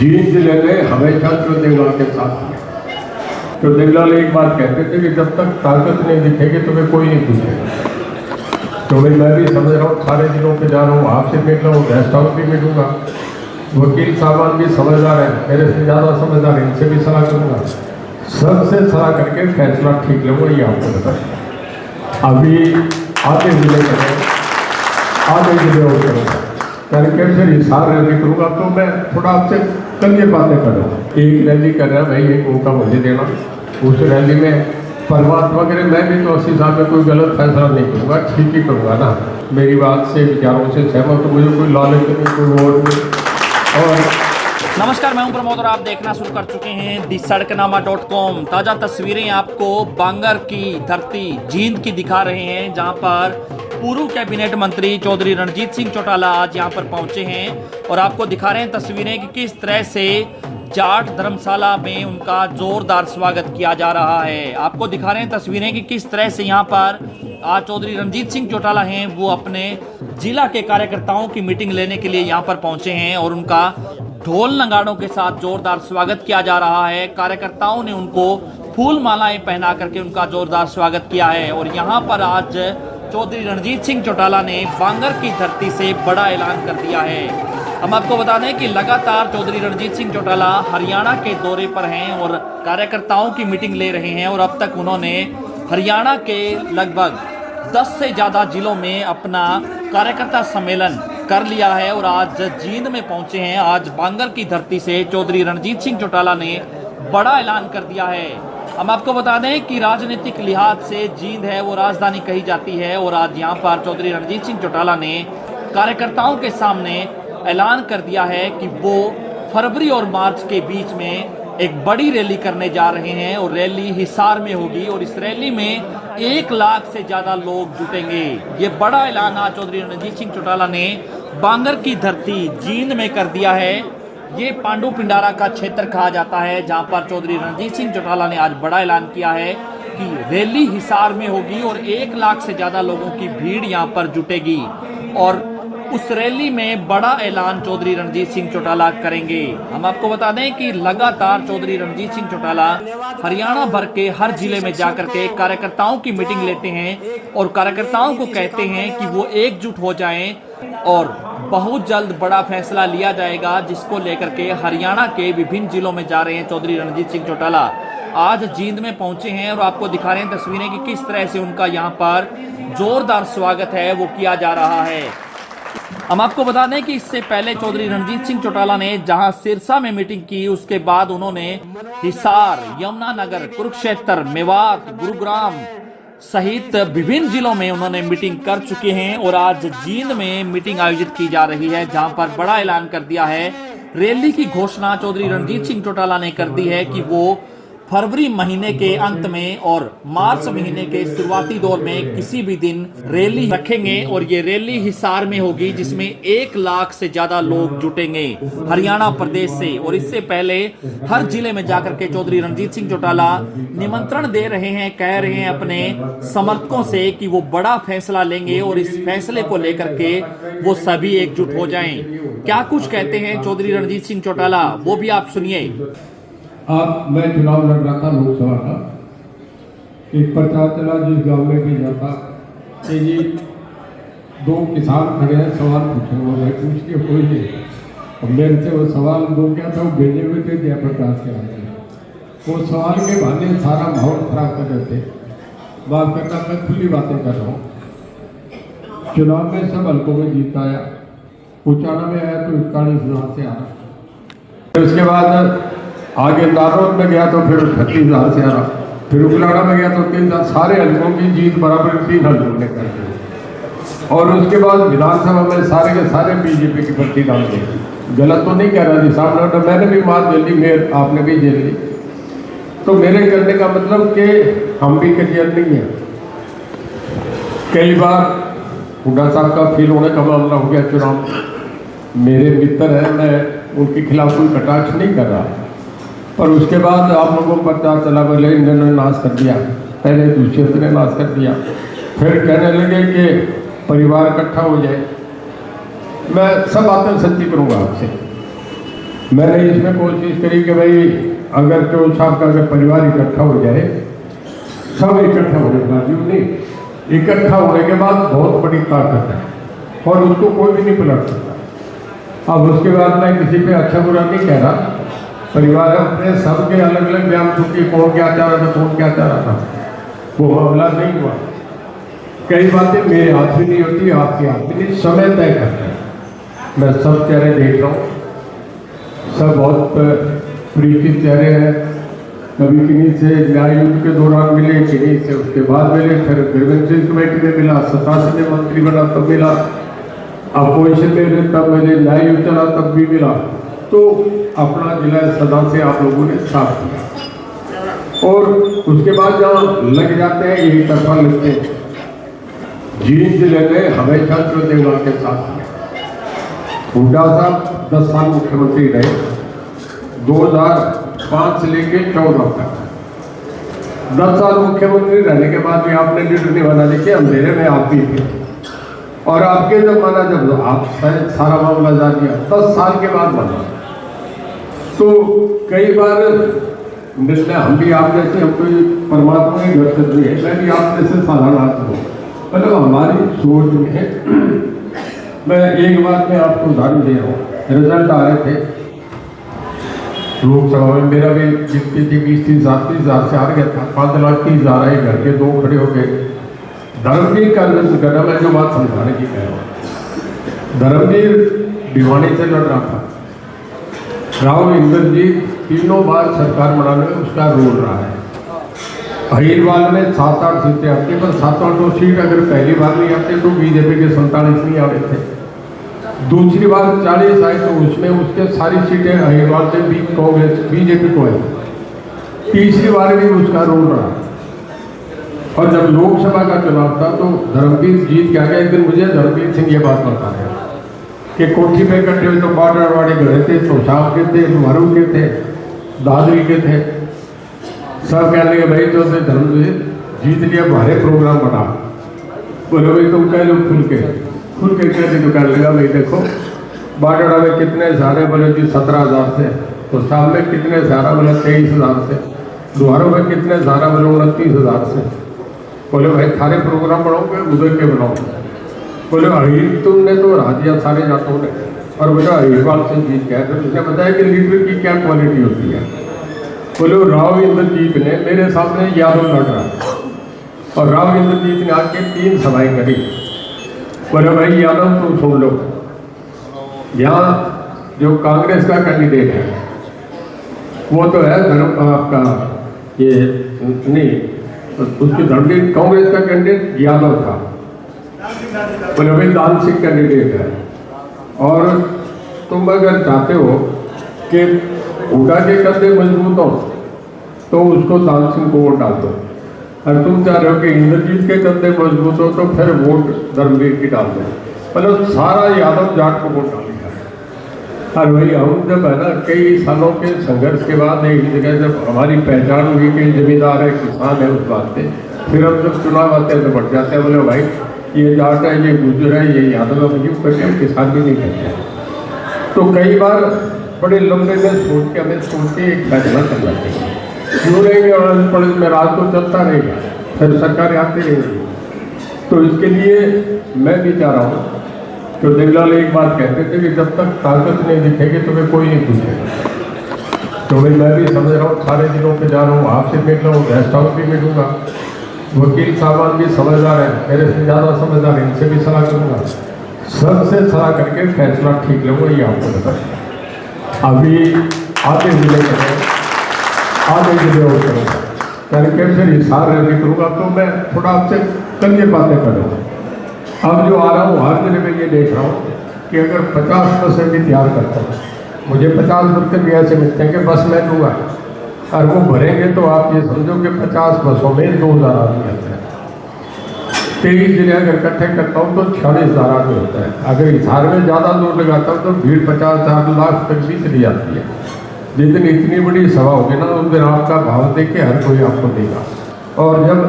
जींद जिले में हमेशा चौधरीलाल के साथ थे। चौधरीलाल एक बात कहते थे कि जब तक ताकत नहीं दिखेगी तुम्हें कोई नहीं पूछेगा। तो भाई मैं भी समझ रहा हूँ, सारे जिलों पे जा रहा हूँ, आपसे मिल रहा हूँ, गेस्ट हाउस भी मिलूंगा, वकील साहबान भी समझदार है, मेरे से ज़्यादा समझदार है, इनसे भी सलाह करूँगा, सबसे सलाह करके फैसला ठीक लूँगा। ये आपको बताया अभी आधे जिले करें, आधे जिले और करूँगा करके फिर हिसार रैली करूँगा। तो मैं थोड़ा आपसे कल ये बातें करूँगा। एक रैली कर रहा है भाई, एक मौका मुझे देना, उस रैली में परमात्मा करे मैं भी तो 80 साल में कोई गलत फैसला नहीं करूँगा, ठीक ही करूँगा ना। मेरी बात से विचारों से सहमत, तो मुझे कोई लालच नहीं, कोई वोट नहीं। और नमस्कार, मैं हूं प्रमोद और आप देखना शुरू कर चुके हैं दी सड़कनामा.com। ताज़ा तस्वीरें आपको बांगर की धरती जींद की दिखा रहे हैं, जहां पर पूर्व कैबिनेट मंत्री चौधरी रणजीत सिंह चौटाला आज यहां पर पहुंचे हैं और आपको दिखा रहे हैं तस्वीरें कि किस तरह से जाट धर्मशाला में उनका जोरदार स्वागत किया जा रहा है। आपको दिखा रहे हैं तस्वीरें कि किस तरह से यहाँ पर आज चौधरी रणजीत सिंह चौटाला हैं, वो अपने जिला के कार्यकर्ताओं की मीटिंग लेने के लिए यहाँ पर पहुंचे हैं और उनका ढोल नगाड़ों के साथ जोरदार स्वागत किया जा रहा है। कार्यकर्ताओं ने उनको फूल मालाएं पहना करके उनका जोरदार स्वागत किया है और यहाँ पर आज चौधरी रणजीत सिंह चौटाला ने बांगर की धरती से बड़ा ऐलान कर दिया है। हम आपको बता दें कि लगातार चौधरी रणजीत सिंह चौटाला हरियाणा के दौरे पर हैं और कार्यकर्ताओं की मीटिंग ले रहे हैं और अब तक उन्होंने हरियाणा के लगभग 10 से ज़्यादा जिलों में अपना कार्यकर्ता सम्मेलन कर लिया है और आज जींद में पहुंचे हैं। आज बांगर की धरती से चौधरी रणजीत सिंह चौटाला ने बड़ा ऐलान कर दिया है। हम आपको बता दें कि राजनीतिक लिहाज से जींद है वो राजधानी कही जाती है और आज यहाँ पर चौधरी रणजीत सिंह चौटाला ने कार्यकर्ताओं के सामने ऐलान कर दिया है कि वो फरवरी और मार्च के बीच में एक बड़ी रैली करने जा रहे हैं और रैली हिसार में होगी और इस रैली में 1 लाख से ज़्यादा लोग जुटेंगे। ये बड़ा ऐलान आज चौधरी रणजीत सिंह चौटाला ने बांगर की धरती जींद में कर दिया है। ये पांडु पिंडारा का क्षेत्र कहा जाता है, जहां पर चौधरी रणजीत सिंह चौटाला ने आज बड़ा ऐलान किया है कि रैली हिसार में होगी और 1 लाख से ज़्यादा लोगों की भीड़ यहाँ पर जुटेगी और उस रैली में बड़ा ऐलान चौधरी रणजीत सिंह चौटाला करेंगे। हम आपको बता दें कि लगातार चौधरी रणजीत सिंह चौटाला हरियाणा भर के हर जिले में जाकर के कार्यकर्ताओं की मीटिंग लेते हैं और कार्यकर्ताओं को कहते हैं कि वो एकजुट हो जाएं और बहुत जल्द बड़ा फैसला लिया जाएगा, जिसको लेकर के हरियाणा के विभिन्न जिलों में जा रहे हैं चौधरी रणजीत सिंह चौटाला। आज जींद में पहुंचे हैं और आपको दिखा रहे हैं तस्वीरें कि किस तरह से उनका यहाँ पर जोरदार स्वागत है वो किया जा रहा है। हम आपको बता दें कि इससे पहले चौधरी रणजीत सिंह चौटाला ने जहां सिरसा में मीटिंग की, उसके बाद उन्होंने हिसार, यमुनानगर, कुरुक्षेत्र, मेवात, गुरुग्राम सहित विभिन्न जिलों में उन्होंने मीटिंग कर चुके हैं और आज जींद में मीटिंग आयोजित की जा रही है, जहां पर बड़ा ऐलान कर दिया है। रैली की घोषणा चौधरी रणजीत सिंह चौटाला ने कर दी है कि वो फरवरी महीने के अंत में और मार्च महीने के शुरुआती दौर में किसी भी दिन रैली रखेंगे और ये रैली हिसार में होगी, जिसमें 1 लाख से ज्यादा लोग जुटेंगे हरियाणा प्रदेश से। और इससे पहले हर जिले में जाकर के चौधरी रणजीत सिंह चौटाला निमंत्रण दे रहे हैं, कह रहे हैं अपने समर्थकों से कि वो बड़ा फैसला लेंगे और इस फैसले को लेकर के वो सभी एकजुट हो जाएं। क्या कुछ कहते हैं चौधरी रणजीत सिंह चौटाला, वो भी आप सुनिए। आप मैं चुनाव लड़ रहा था लोकसभा का, एक प्रचार चला जिस गांव में भी जाता कि जी 2 किसान खड़े हैं, सवाल पूछेंगे, मैं पूछ के कोई नहीं और मेरे से वो सवाल 2 क्या था वो भेजे हुए थे जयप्रकाश के हाथ। वो सवाल के बहाने सारा माहौल खराब कर देते। बात करना, मैं खुली बातें कर रहा हूँ। चुनाव में सब हल्कों में जीत आया, उचाना में आया तो 41,000 से आ रहा। उसके बाद आगे नारौल में गया तो फिर 38,000 से आ रहा, फिर उगलाड़ा में गया तो 3,000, सारे हल्कों की जीत बराबर 3 हल्कों ने कर दी। और उसके बाद विधानसभा में सारे के सारे बीजेपी की प्रति डाल दी। गलत तो नहीं कह रहा जी, सामने मैंने भी मार झेल ली, मेयर आपने भी झेल ली। तो मेरे करने का मतलब कि हम भी करियर नहीं है। कई बार हुड्डा साहब का फील होने का मामला हो गया चुनाव, मेरे मित्र हैं, मैं उनके खिलाफ कोई कटाक्ष नहीं कर रहा, पर उसके बाद आप लोगों को प्रचार चला, बोले इन्होंने नाश कर दिया, पहले दूसरे ने नाश कर दिया, फिर कहने लगे कि परिवार इकट्ठा हो जाए। मैं सब बातें सच्ची करूँगा आपसे। मैंने इसमें कोशिश करी कि भाई अगर चौल साहब का अगर परिवार इकट्ठा हो जाए, सब इकट्ठा होने के बाद नहीं, इकट्ठा होने के बाद बहुत बड़ी ताकत है और उसको कोई भी नहीं पलट सकता। अब उसके बाद मैं किसी पे अच्छा बुरा नहीं कह रहा, परिवार अपने सबके अलग अलग बयान, चूंकि कौन क्या चाह रहा था कौन क्या चाह रहा था, वो मामला नहीं हुआ। कई बातें मेरे हाथ में नहीं होती, आपके हाथ में नहीं, समय तय करता है। मैं सब चेहरे देख रहा हूँ, सब बहुत परिचित चेहरे हैं। कभी किन्हीं से न्याय युद्ध के दौरान मिले, किन्हीं से उसके बाद मिले, फिर ग्रीवेंसेस कमेटी में मिला, 87 में मंत्री बना तब मिला, अपोजिशन में रहे तब मिले, न्याय युद्ध चला तब भी मिला। तो अपना जिला सदा से आप लोगों ने साथ किया और उसके बाद जहाँ लग जाते हैं यही तरफा लगते हैं। जीत लेने हमेशा जो देवलाल के साथ हुड्डा साहब 10 साल मुख्यमंत्री रहे, 2005 से लेके 14 तक 10 साल मुख्यमंत्री रहने के बाद भी आपने लीडर नहीं बना। देखिए अंधेरे में आप भी थे और आपके जब माना, जब आप सारा मामला जान दिया 10 साल के बाद बना। तो कई बार निर्णय हम भी आप जैसे, हम कोई परमात्मा के घर से नहीं है, मैं भी आप जैसे साधारण आदमी हूँ, मतलब हमारी सोच में है। मैं एक बात में आपको उदाहरण दे रहा हूँ, रिजल्ट आ रहे थे लोकसभा में, मेरा भी जितनी थी 20-30 हज़ार से हार गया था, 5,30,000 आए, घर के 2 खड़े हो गए। धर्मवीर का रिजल्ट करना, मैं जो बात समझाने की कह रहा हूँ, धर्मवीर भिवानी से लड़ रहा था, राव इंद्रजीत 3 बार सरकार बनाने में उसका रोल रहा है। अहिरवाल में 7-8 सीटें आती, पर 7-8 सीट अगर पहली बार नहीं आते तो बीजेपी के 47 नहीं आ रहे थे, दूसरी बार 40 आई तो उसमें उसके सारी सीटें अहिरवाल से भी कांग्रेस बीजेपी को आई, तीसरी बार भी उसका रोल रहा। और जब लोकसभा का चुनाव था तो धर्मवीर जीत के आ गया। एक दिन मुझे धर्मवीर सिंह ये बात बता रहे कि कोठी पे इकट्ठे हुए तो बाडरवाड़ी गए थे, तो शाम के थे, मारू के थे, दादरी के थे, सब कहने लगे भाई तो धर्मवीर जीत लिया, भारे प्रोग्राम बना। बोले भाई तुम कह लो खुल के कहते तो कहने लगा भाई देखो बाडरा में कितने सारे, बोले जी 17,000 से, तो साल में कितने सारा, बोले 23,000 से, दोहारों में कितने सारा, बोले 29,000 से। बोले भाई सारे प्रोग्राम बनाओगे उधर के बनाओगे? बोले अहिर तुमने तो हरा दिया सारे जाटों ने, और बोले अहिरवाल से जीत गया। तो उसने बताया कि लीडर की क्या क्वालिटी होती है। बोले राव इंद्रजीत ने मेरे सामने यादव लड़ रहा और राव इंद्रजीत ने आके 3 सभाएं करी। बोले भाई यादव तुम सुन लो, यहाँ जो कांग्रेस का कैंडिडेट है वो तो है आपका ये नहीं, उसकी धर्मवीर कांग्रेस का कैंडिडेट यादव था। बोले भाई दान सिंह कैंडिडेट है, और तुम अगर चाहते हो कि हुड्डा के कंधे मजबूत हो तो उसको दान सिंह को वोट डाल दो, और तुम चाह रहे हो कि इंद्रजीत के कंधे मजबूत हो तो फिर वोट धर्मवीर की डाल दो। मतलब सारा यादव जाट को वोट डालेगा। और वही हम जब है ना कई सालों के संघर्ष के बाद एक जगह जब हमारी पहचान हुई कि जमींदार है, किसान है, उस बात पे फिर हम जब चुनाव आते हैं तो बढ़ जाते हैं। बोले भाई ये जाट है, ये गुजर है, ये यादव है, करके हम किसान भी नहीं कहते हैं। तो कई बार बड़े लंबे में सोच के हमें सोच के एक फैसला करना चाहिए। क्यों रहेंगे और में राज तो चलता रहेगा, फिर सरकार आती रहेगी। तो इसके लिए मैं भी चाह रहा हूँ, तो देवलाल एक बात कहते थे कि जब तक ताकत नहीं दिखेगी तुम्हें कोई नहीं पूछेगा। तो भाई मैं भी समझ रहा हूँ, सारे दिनों पे जा रहा हूँ, आपसे मिल रहा हूँ, गेस्ट हाउस भी मिलूंगा, वकील साहबान भी समझदार है, मेरे से ज़्यादा समझदार है, इनसे भी सलाह करूँगा, सबसे सलाह करके फैसला ठीक लूँगा। ये आपको बता अभी आधे जिले और करूँगा करके फिर हिसार रेडी करूँगा। तो मैं थोड़ा आपसे कल ये बातें करूँगा। अब जो आ रहा हूँ हर जिले में ये देख रहा हूँ कि अगर 50% भी तैयार करता हूँ, मुझे 50% भी ऐसे मिलते हैं कि बस मैं दूँगा, और वो भरेंगे तो आप ये समझो कि 50 बसों में 2,000 आदमी आता है। 23 जिले अगर इकट्ठे करता हूँ तो 46,000 आदमी होता है। अगर हिसार में ज़्यादा जोर लगाता हूँ तो भीड़ 50,000 लाख तक भी चली जाती है। जिस दिन इतनी बड़ी सभा होगी ना उस दिन आपका भाव देख के हर कोई आपको देगा। और जब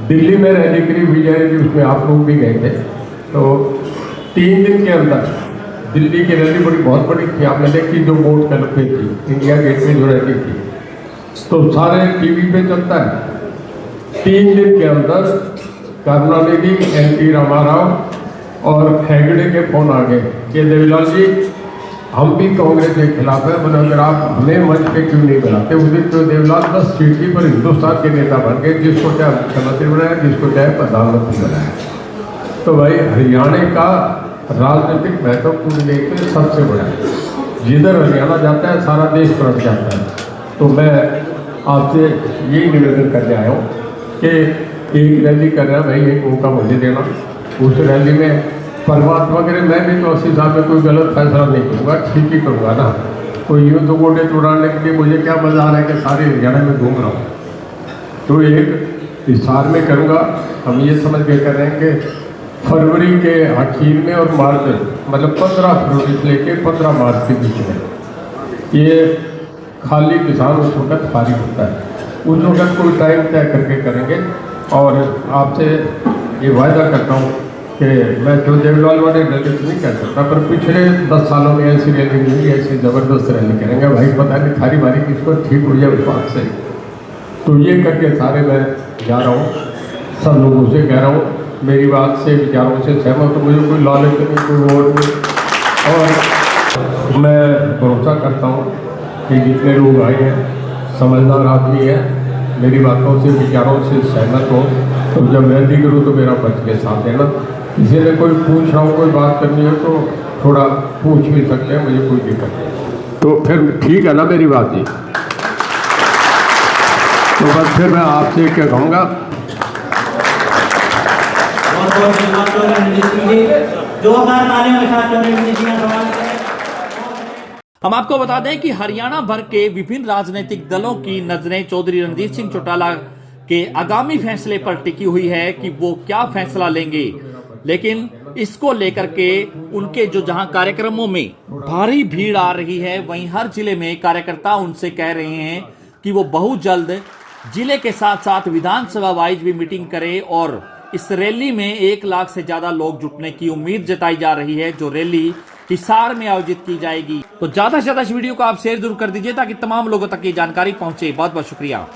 दिल्ली में रैली करी हुई जाएगी, उसमें आप लोग भी गए थे, तो 3 दिन के अंदर दिल्ली की रैली बड़ी बहुत बड़ी थी, आपने देखी जो बोट क्लब पे थी, इंडिया गेट में जो रैली थी, तो सारे टीवी पे चलता है। 3 दिन के अंदर करुणानिधि, एन.टी. रामाराव और हेगड़े के फोन आ गए कि देवीलाल जी हम भी कांग्रेस के खिलाफ है, मतलब अगर आप हमें मंच पे क्यों नहीं बुलाते। उस दिन तो देवीलाल 10 सीट की पर हिंदुस्तान के नेता बन गए, जिसको चाहे मुख्यमंत्री बनाया, जिसको चाहे प्रधानमंत्री बनाया। तो भाई हरियाणा का राजनीतिक महत्व पूरे देश में सबसे बड़ा है। जिधर हरियाणा जाता है सारा देश पलट जाता है। तो मैं आपसे यही निवेदन करने आया हूँ कि एक रैली कर रहा है भाई, एक मौका मुझे देना। उस रैली में परमात्मा करे मैं भी तो 80 साल में कोई गलत फैसला नहीं करूँगा, ठीक ही करूँगा ना। कोई यूँ तो गोडे तोड़ाने के लिए मुझे क्या मजा आ रहा है कि सारे हरियाणा में घूम रहा हूँ। तो एक हिसार में करूँगा। हम ये समझ के कर रहे हैं कि फरवरी के आखिर में और मार्च मतलब 15 फरवरी से लेकर 15 मार्च के बीच में ये खाली किसान उस वक्त फारिग होता है। उस वक्त कोई टाइम तय करके करेंगे। और आपसे ये वायदा करता हूँ कि मैं जो देवीलाल वाले रैली नहीं कर सकता, पर पिछले 10 सालों में ऐसी रैली नहीं, ऐसी ज़बरदस्त रैली करेंगे भाई। पता नहीं थारी बारी किसको ठीक हो जाए उस बात से। तो ये करके सारे मैं जा रहा हूँ, सब लोगों से कह रहा हूँ मेरी बात से विचारों से सहमत। तो मुझे कोई लालच नहीं, कोई वोट नहीं। और मैं भरोसा करता हूँ कि जितने लोग आए हैं समझदार आदमी है, मेरी बातों से विचारों से सहमत हो। तो जब रैली करूँ तो मेरा बच के साथ देना। किसी ने कोई पूछ रहा हो, कोई बात करनी है तो थोड़ा पूछ भी सकते हैं, मुझे कोई दिक्कत नहीं। तो फिर ठीक है ना मेरी बात जी। तो बस फिर मैं आपसे क्या कहूँगा, जोरदार तालियों के साथ रणजीत जी का सवाल करें। हम आपको बता दें कि हरियाणा भर के विभिन्न राजनीतिक दलों की नजरें चौधरी रणजीत सिंह चौटाला के आगामी फैसले पर टिकी हुई है कि वो क्या फैसला लेंगे। लेकिन इसको लेकर के उनके जो जहां कार्यक्रमों में भारी भीड़ आ रही है, वहीं हर जिले में कार्यकर्ता उनसे कह रहे हैं कि वो बहुत जल्द जिले के साथ साथ विधानसभा वाइज भी मीटिंग करे और इस रैली में 1 लाख से ज्यादा लोग जुटने की उम्मीद जताई जा रही है, जो रैली हिसार में आयोजित की जाएगी। तो ज्यादा से ज्यादा इस वीडियो को आप शेयर जरूर कर दीजिए ताकि तमाम लोगों तक ये जानकारी पहुंचे। बहुत बहुत शुक्रिया।